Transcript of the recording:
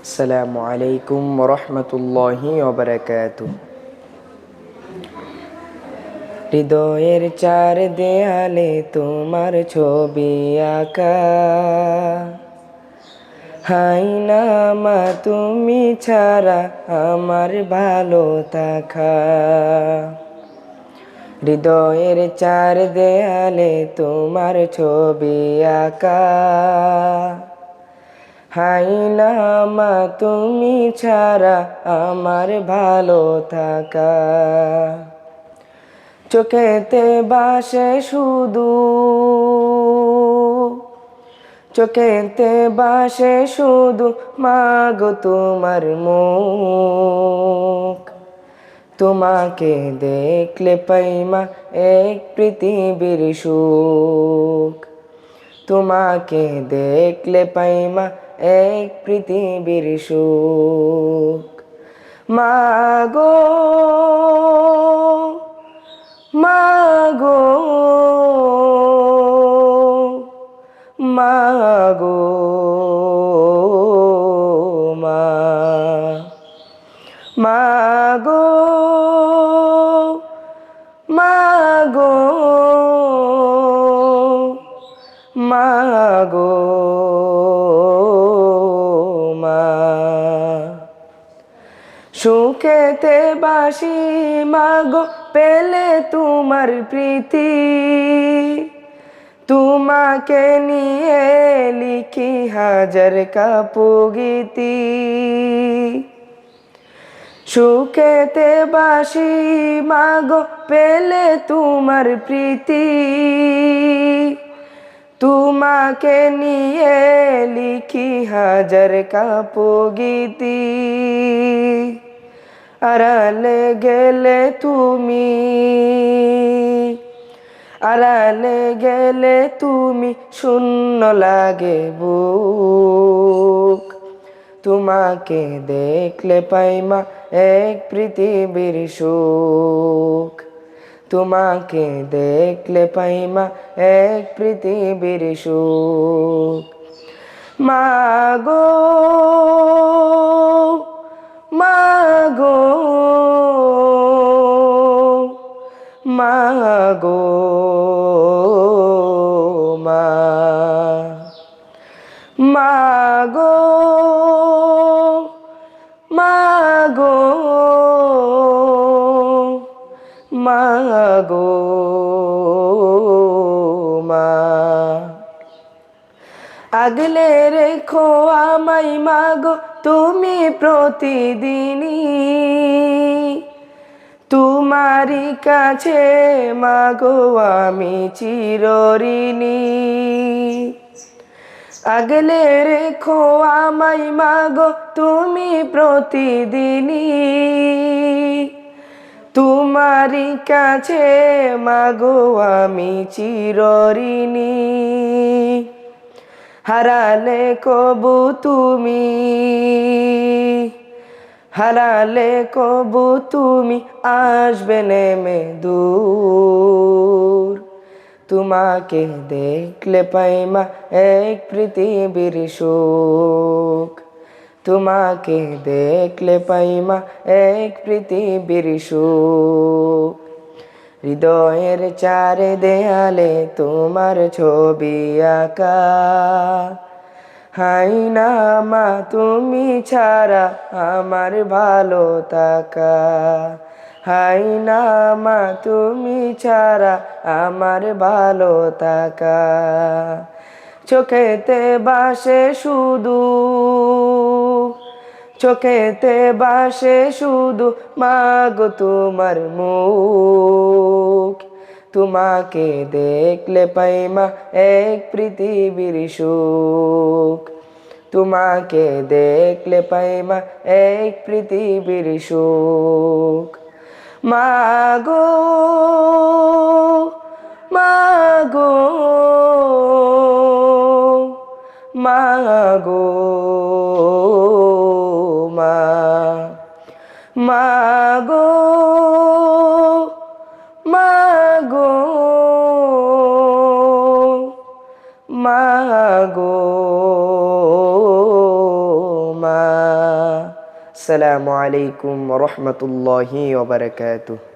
আসসালামু আলাইকুম ওরহমতুল্লাহি ওবারাকাতুহ। হৃদয়ের চার দেয়ালে তোমার ছবি আঁকা, হাই না মা তুমি ছাড়া আমার ভালো থাকা। হৃদয়ের চার দেয়ালে তোমার ছবি আঁকা, হাই না মা তুমি ছাড়া আমার ভালো থাকা। চোখেতে বাসে শুধু, চোখেতে বাসে শুধু মাগো তোমার মুখ। তোমাকে দেখলে পাই মা এক পৃথিবীর সুখ। তোমাকে দেখলে পাই মা এক পৃথিবীর সুখ। মাগো মাগো মাগো মা, মাগো মাগো মাগো মা। সুখেতে বাসি মাগো পেলে তোমার প্রীতি, তোমাকে নিয়ে লিখি হাজার কাপুগীতি। সুখেতে বাসি মাগো পেলে তোমার প্রীতি, তোমাকে নিয়ে লিখি হাজার কাপুগীতি। আড়ালে গেলে তুমি, আড়ালে গেলে তুমি শূন্য লাগে বুক। তোমাকে দেখলে পাই মা এক পৃথিবীর সুখ। তোমাকে দেখলে পাই মা এক পৃথিবীর সুখ। মাগো মাগো মাগো মা, মাগো মাগো মাগো মা। আগলে রেখো আমায় মাগো তুমি প্রতিদিনই, তোমারই কাছে মাগো আমি চিরঋণী। আগলে রেখো আমায় মাগো তুমি প্রতিদিনই, তোমারই কাছে মাগো আমি চিরঋণী। হারালে কবু তুমি, হারালে কবু তুমি আসবে নেমে দূর। তোমাকে দেখলে পাই মা এক পৃথিবীর সুখ। তোমাকে দেখলে পাই মা এক পৃথিবীর সুখ। হৃদয়ের চার দেয়ালে তোমার ছবি আঁকা, হাই না মা তুমি ছাড়া আমার ভালো থাকা। হাই না মা তুমি ছাড়া আমার ভালো থাকা। চোখেতে বাসে শুধু, চোখেতে বাসে শুধু মাগো তোমার মুখ। তোমাকে দেখলে পাই মা এক পৃথিবীর সুখ। তোমাকে দেখলে পাই মা এক পৃথিবীর সুখ। মাগো মাগো মাগো মা, মাগো মাগো মাগো মা। আসসালামু আলাইকুম ওয়া রাহমাতুল্লাহি ওয়া বারাকাতুহু।